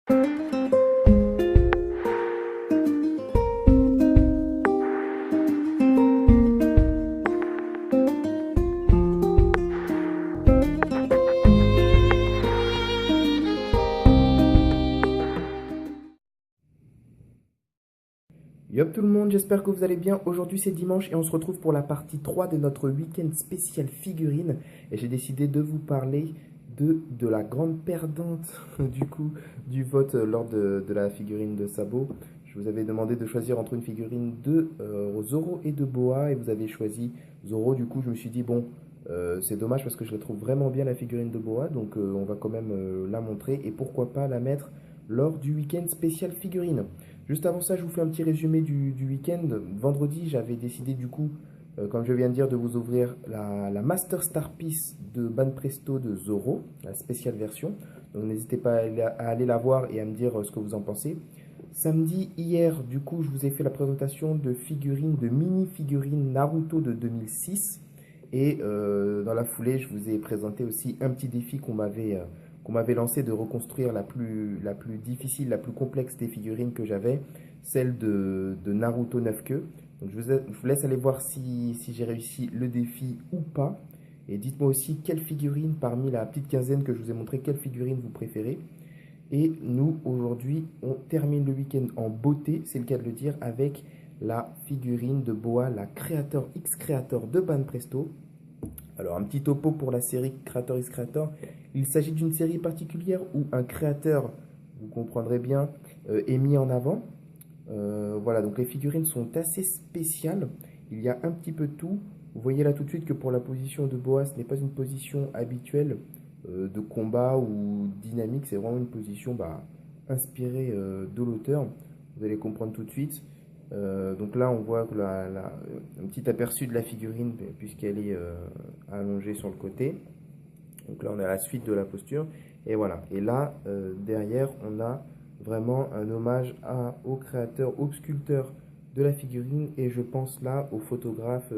Yop tout le monde, j'espère que vous allez bien. Aujourd'hui c'est dimanche et on se retrouve pour la partie 3 de notre week-end spécial figurine. Et j'ai décidé de vous parler de la grande perdante du coup du vote lors de la figurine de Sabo. Je vous avais demandé de choisir entre une figurine de Zoro et de Boa et vous avez choisi Zoro. Du coup je me suis dit bon, c'est dommage parce que je la trouve vraiment bien la figurine de Boa. Donc on va quand même la montrer et pourquoi pas la mettre lors du week-end spécial figurine. Juste avant ça, je vous fais un petit résumé du week-end. Vendredi, j'avais décidé du coup, comme je viens de dire, de vous ouvrir la Master Star Piece de Banpresto de Zoro, la spéciale version. Donc n'hésitez pas à aller la voir et à me dire ce que vous en pensez. Samedi, hier, du coup, je vous ai fait la présentation de figurines, de mini-figurines Naruto de 2006. Et dans la foulée, je vous ai présenté aussi un petit défi qu'on m'avait lancé de reconstruire la plus difficile, la plus complexe des figurines que j'avais, celle de Naruto 9 queues. Donc je vous laisse aller voir si j'ai réussi le défi ou pas. Et dites-moi aussi quelle figurine parmi la petite quinzaine que je vous ai montré, quelle figurine vous préférez. Et nous, aujourd'hui, on termine le week-end en beauté, c'est le cas de le dire, avec la figurine de Boa, la Creator X Creator de Banpresto. Alors, un petit topo pour la série Creator X Creator. Il s'agit d'une série particulière où un créateur, vous comprendrez bien, est mis en avant. Voilà, donc les figurines sont assez spéciales. Il y a un petit peu de tout. Vous voyez là tout de suite que pour la position de Boa, ce n'est pas une position habituelle de combat ou dynamique. C'est vraiment une position inspirée de l'auteur. Vous allez comprendre tout de suite. Donc là, on voit un petit aperçu de la figurine puisqu'elle est allongée sur le côté. Donc là, on est à la suite de la posture. Et voilà. Et là, derrière, on a vraiment un hommage au créateur, au sculpteur de la figurine. Et je pense là au photographe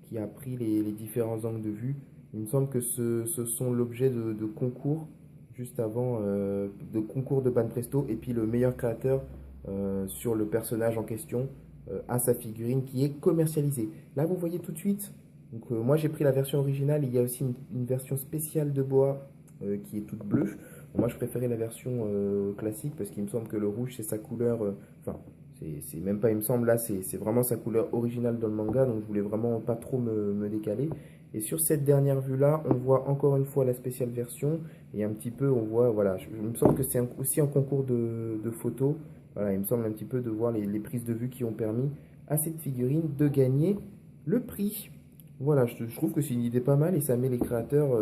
qui a pris les différents angles de vue. Il me semble que ce sont l'objet de concours, juste avant, de concours de Banpresto. Et puis le meilleur créateur sur le personnage en question à sa figurine qui est commercialisée. Là, vous voyez tout de suite. Donc, moi, j'ai pris la version originale. Il y a aussi une version spéciale de Boa qui est toute bleue. Moi, je préférais la version classique parce qu'il me semble que le rouge, c'est sa couleur. Enfin, c'est même pas, il me semble, là, c'est vraiment sa couleur originale dans le manga. Donc, je voulais vraiment pas trop me décaler. Et sur cette dernière vue-là, on voit encore une fois la spéciale version. Et un petit peu, on voit, voilà, il me semble que c'est aussi un concours de photos. Voilà, il me semble un petit peu de voir les prises de vue qui ont permis à cette figurine de gagner le prix. Voilà, je trouve que c'est une idée pas mal et ça met les créateurs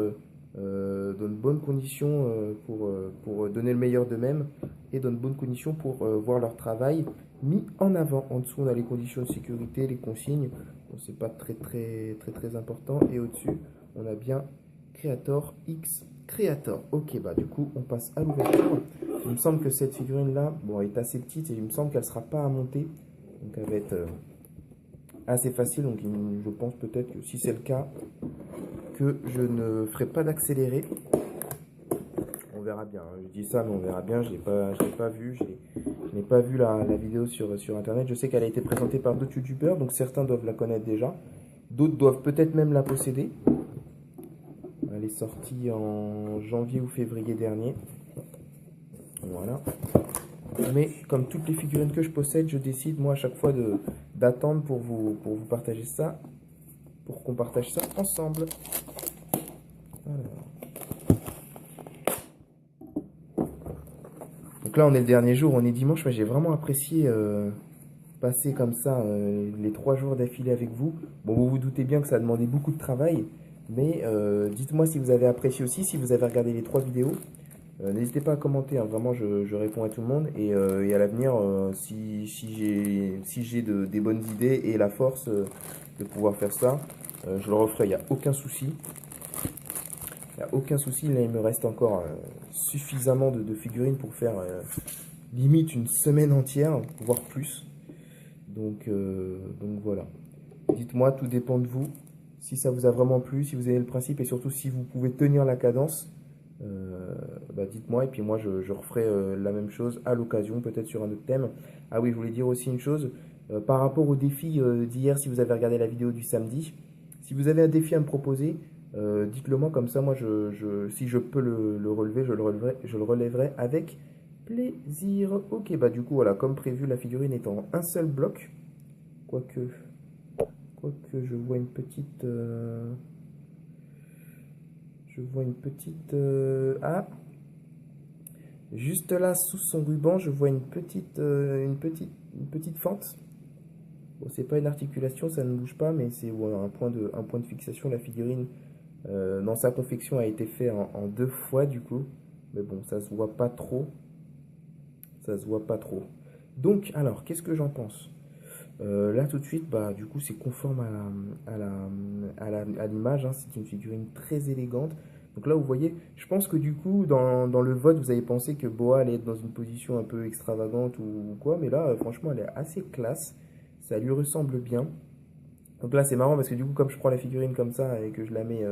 dans de bonnes conditions pour donner le meilleur d'eux-mêmes et dans de bonnes conditions pour voir leur travail mis en avant. En dessous, on a les conditions de sécurité, les consignes. Bon, c'est pas très important. Et au-dessus, on a bien Creator X Creator. Ok, du coup, on passe à l'ouverture. Il me semble que cette figurine-là, bon, elle est assez petite et il me semble qu'elle ne sera pas à monter. Donc, elle va être assez facile. Donc, je pense peut-être que si c'est le cas, que je ne ferai pas d'accéléré. On verra bien. Je dis ça, mais on verra bien. Je l'ai pas vu. Je n'ai pas vu la vidéo sur Internet. Je sais qu'elle a été présentée par d'autres youtubeurs, donc certains doivent la connaître déjà. D'autres doivent peut-être même la posséder. Elle est sortie en janvier ou février dernier. Voilà. Mais comme toutes les figurines que je possède, je décide moi à chaque fois d'attendre pour vous partager ça, pour qu'on partage ça ensemble. Alors. Donc là on est le dernier jour, on est dimanche, mais j'ai vraiment apprécié passer comme ça les 3 jours d'affilée avec vous. Bon, vous vous doutez bien que ça a demandé beaucoup de travail, mais dites-moi si vous avez apprécié aussi, si vous avez regardé les 3 vidéos. N'hésitez pas à commenter, hein, vraiment je réponds à tout le monde et à l'avenir si j'ai des bonnes idées et la force de pouvoir faire ça, je le referai, il n'y a aucun souci. Il n'y a aucun souci, là il me reste encore suffisamment de figurines pour faire limite une semaine entière, voire plus. Donc voilà. Dites-moi, tout dépend de vous. Si ça vous a vraiment plu, si vous avez le principe et surtout si vous pouvez tenir la cadence. Bah dites-moi et puis moi je referai la même chose à l'occasion, peut-être sur un autre thème. Ah oui, je voulais dire aussi une chose, par rapport au défi d'hier, si vous avez regardé la vidéo du samedi, si vous avez un défi à me proposer, dites-le moi comme ça, moi si je peux le relever, je le relèverai avec plaisir. Ok, bah du coup voilà, comme prévu, la figurine est en un seul bloc, quoique, quoique je vois une petite, ah, juste là, sous son ruban, je vois une petite fente. Bon, c'est pas une articulation, ça ne bouge pas, mais c'est ouais, un point de fixation. La figurine, dans sa confection, a été fait en deux fois, du coup. Mais bon, ça se voit pas trop. Ça se voit pas trop. Donc, alors, qu'est-ce que j'en pense? Là, tout de suite, bah, du coup, c'est conforme à l'image, hein. C'est une figurine très élégante. Donc là, vous voyez, je pense que du coup, dans le vote, vous avez pensé que Boa allait être dans une position un peu extravagante ou quoi, mais là, franchement, elle est assez classe. Ça lui ressemble bien. Donc là, c'est marrant parce que du coup, comme je prends la figurine comme ça et que je la mets,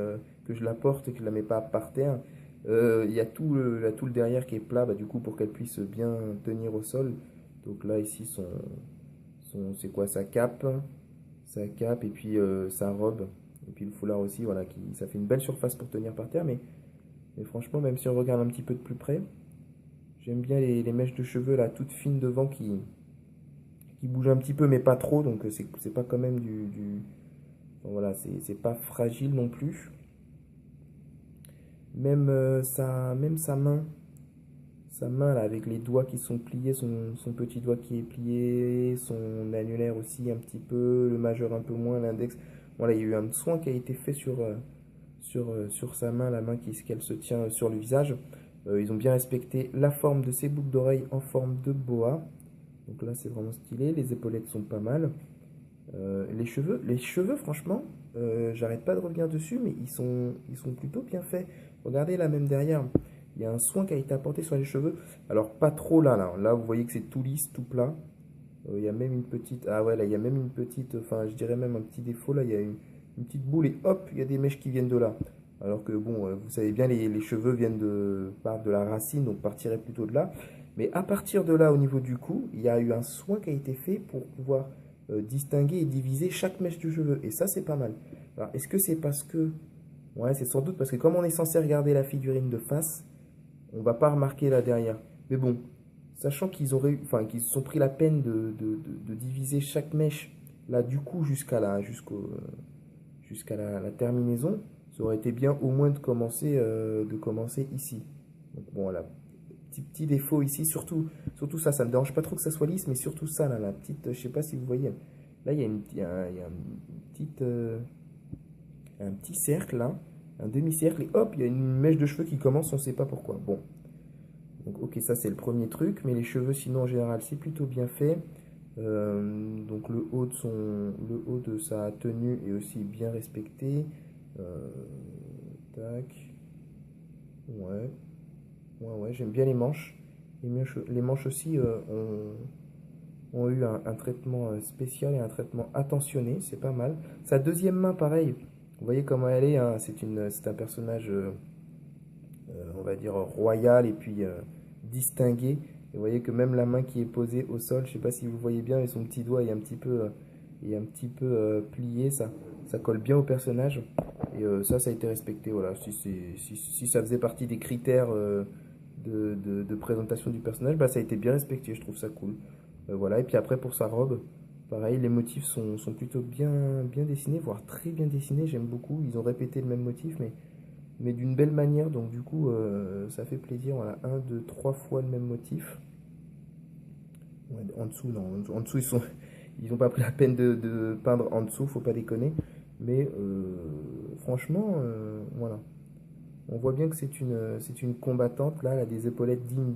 que je la porte et que je la mets pas par terre, il y a tout le derrière qui est plat, bah, du coup, pour qu'elle puisse bien tenir au sol. Donc là, ici, c'est quoi, sa cape et puis sa robe. Et puis le foulard aussi, voilà, ça fait une belle surface pour tenir par terre. Mais franchement, même si on regarde un petit peu de plus près, j'aime bien les mèches de cheveux là, toutes fines devant qui bougent un petit peu, mais pas trop. Donc c'est pas quand même bon, voilà, c'est pas fragile non plus. Même sa main là, avec les doigts qui sont pliés, son petit doigt qui est plié, son annulaire aussi un petit peu, le majeur un peu moins, l'index. Voilà, il y a eu un soin qui a été fait sur sa main, la main qu'elle se tient sur le visage. Ils ont bien respecté la forme de ses boucles d'oreilles en forme de boa. Donc là, c'est vraiment stylé. Les épaulettes sont pas mal. Les cheveux, franchement, j'arrête pas de revenir dessus, mais ils sont plutôt bien faits. Regardez là, même derrière, il y a un soin qui a été apporté sur les cheveux. Alors, pas trop là, là. Là, vous voyez que c'est tout lisse, tout plat. Il y a même une petite. Ah ouais, là, il y a même une petite. Enfin, je dirais même un petit défaut. Là, il y a une petite boule et hop, il y a des mèches qui viennent de là. Alors que bon, vous savez bien, les cheveux viennent partent de la racine, donc partiraient plutôt de là. Mais à partir de là, au niveau du cou, il y a eu un soin qui a été fait pour pouvoir distinguer et diviser chaque mèche du cheveu. Et ça, c'est pas mal. Alors, est-ce que c'est parce que. Ouais, c'est sans doute parce que comme on est censé regarder la figurine de face, on va pas remarquer là derrière. Mais bon, sachant qu'ils se sont pris la peine de diviser chaque mèche là du cou jusqu'à la terminaison, ça aurait été bien au moins de commencer ici. Donc bon, voilà, petit défaut ici, surtout ça me dérange pas trop que ça soit lisse, mais surtout ça, là, la petite, je sais pas si vous voyez, là il y a un petit cercle là, un demi-cercle, et hop, il y a une mèche de cheveux qui commence, on sait pas pourquoi. Bon, donc ok, ça c'est le premier truc, mais les cheveux sinon en général c'est plutôt bien fait. Donc le haut de sa tenue est aussi bien respecté. Euh, tac. Ouais. Ouais, j'aime bien les manches. Les manches aussi ont eu un traitement spécial et un traitement attentionné. C'est pas mal. Sa deuxième main, pareil. Vous voyez comment elle est, hein. C'est un personnage, on va dire, royal et puis distingué. Et vous voyez que même la main qui est posée au sol, je sais pas si vous voyez bien, mais son petit doigt est un petit peu plié. Ça colle bien au personnage. Et ça a été respecté. Voilà. Si ça faisait partie des critères de présentation du personnage, bah, ça a été bien respecté. Je trouve ça cool. Voilà. Et puis après, pour sa robe, pareil, les motifs sont plutôt bien dessinés, voire très bien dessinés. J'aime beaucoup. Ils ont répété le même motif, mais d'une belle manière. Donc, du coup, ça fait plaisir. Voilà. Un, deux, trois fois le même motif. Ouais, en dessous, non. En dessous, ils ont pas pris la peine de peindre en dessous, faut pas déconner. Mais franchement, voilà. On voit bien que c'est une combattante, là, elle a des épaulettes dignes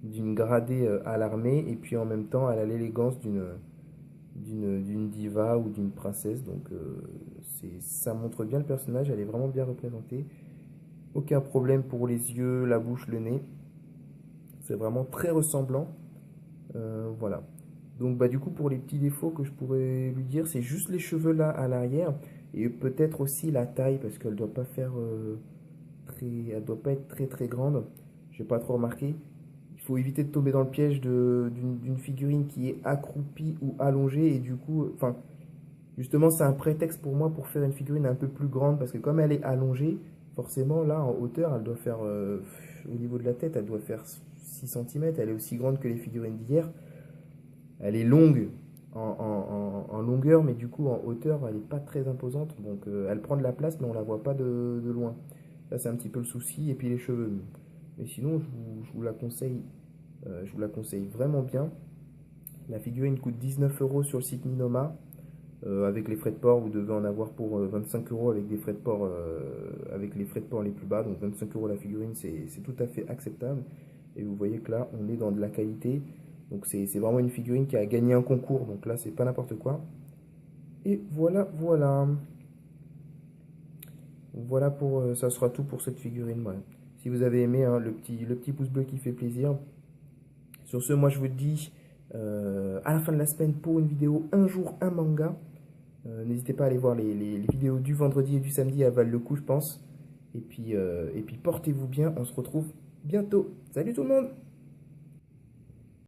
d'une gradée à l'armée, et puis en même temps, elle a l'élégance d'une diva ou d'une princesse. Donc ça montre bien le personnage, elle est vraiment bien représentée. Aucun problème pour les yeux, la bouche, le nez. C'est vraiment très ressemblant. Voilà. Donc bah du coup pour les petits défauts que je pourrais lui dire, c'est juste les cheveux là à l'arrière et peut-être aussi la taille parce qu'elle doit pas faire elle doit pas être très très grande. J'ai pas trop remarqué. Il faut éviter de tomber dans le piège d'une figurine qui est accroupie ou allongée et du coup, enfin, justement, c'est un prétexte pour moi pour faire une figurine un peu plus grande parce que comme elle est allongée, forcément là en hauteur, elle doit faire au niveau de la tête, elle doit faire 6 cm. Elle est aussi grande que les figurines d'hier. Elle est longue en longueur, mais du coup en hauteur, elle n'est pas très imposante. Donc elle prend de la place, mais on la voit pas de loin. Ça, c'est un petit peu le souci. Et puis les cheveux. Mais sinon, je vous la conseille, je vous la conseille vraiment bien. La figurine coûte 19 euros sur le site Ninoma. Avec les frais de port, vous devez en avoir pour 25 euros avec des frais de port, avec les frais de port les plus bas. Donc 25 euros la figurine, c'est tout à fait acceptable. Et vous voyez que là, on est dans de la qualité. Donc c'est vraiment une figurine qui a gagné un concours. Donc là, c'est pas n'importe quoi. Et voilà, voilà. Voilà pour ça sera tout pour cette figurine. Ouais. Si vous avez aimé, hein, le petit pouce bleu qui fait plaisir. Sur ce, moi je vous dis à la fin de la semaine pour une vidéo un jour un manga. N'hésitez pas à aller voir les vidéos du vendredi et du samedi, elles valent le coup, je pense. Et puis portez-vous bien, on se retrouve bientôt. Salut tout le monde!